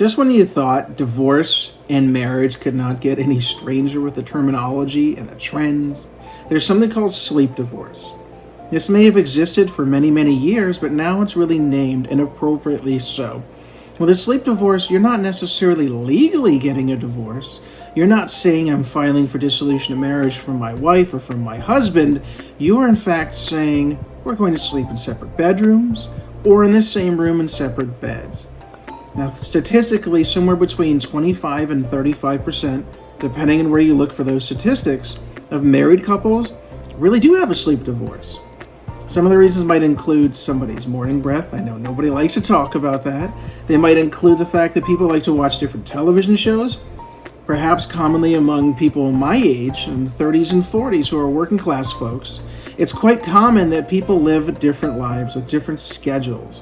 Just when you thought divorce and marriage could not get any stranger with the terminology and the trends, there's something called sleep divorce. This may have existed for many, many years, but now it's really named, and appropriately so. With a sleep divorce, you're not necessarily legally getting a divorce. You're not saying I'm filing for dissolution of marriage from my wife or from my husband. You are in fact saying we're going to sleep in separate bedrooms or in the same room in separate beds. Now, statistically, somewhere between 25 and 35%, depending on where you look for those statistics, of married couples really do have a sleep divorce. Some of the reasons might include somebody's morning breath. I know nobody likes to talk about that. They might include the fact that people like to watch different television shows, perhaps commonly among people my age, in the 30s and 40s who are working class folks. It's quite common that people live different lives with different schedules.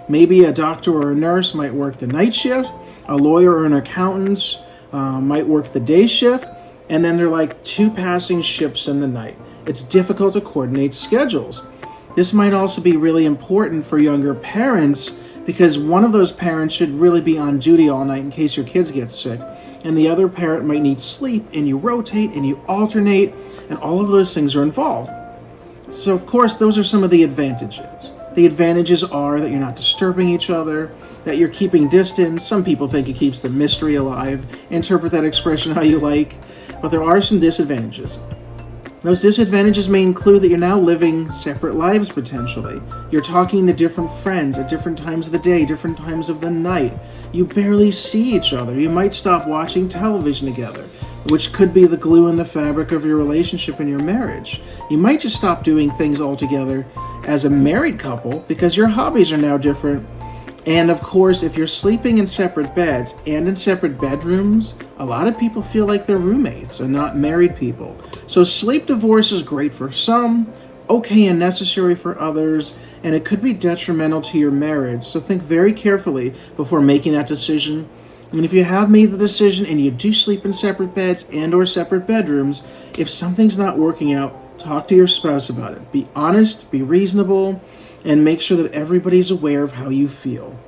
Maybe a doctor or a nurse might work the night shift, a lawyer or an accountant might work the day shift, and then they're like two passing ships in the night. It's difficult to coordinate schedules. This might also be really important for younger parents because one of those parents should really be on duty all night in case your kids get sick, and the other parent might need sleep, and you rotate and you alternate, and all of those things are involved. So of course, those are some of the advantages. The advantages are that you're not disturbing each other, that you're keeping distance. Some people think it keeps the mystery alive. Interpret that expression how you like. But there are some disadvantages. Those disadvantages may include that you're now living separate lives potentially. You're talking to different friends at different times of the day, different times of the night. You barely see each other. You might stop watching television together, which could be the glue in the fabric of your relationship and your marriage. You might just stop doing things altogether as a married couple because your hobbies are now different. And of course, if you're sleeping in separate beds and in separate bedrooms, a lot of people feel like they're roommates and not married people. So sleep divorce is great for some, okay and necessary for others, and it could be detrimental to your marriage. So think very carefully before making that decision. And if you have made the decision and you do sleep in separate beds and or separate bedrooms, if something's not working out, talk to your spouse about it. Be honest, be reasonable, and make sure that everybody's aware of how you feel.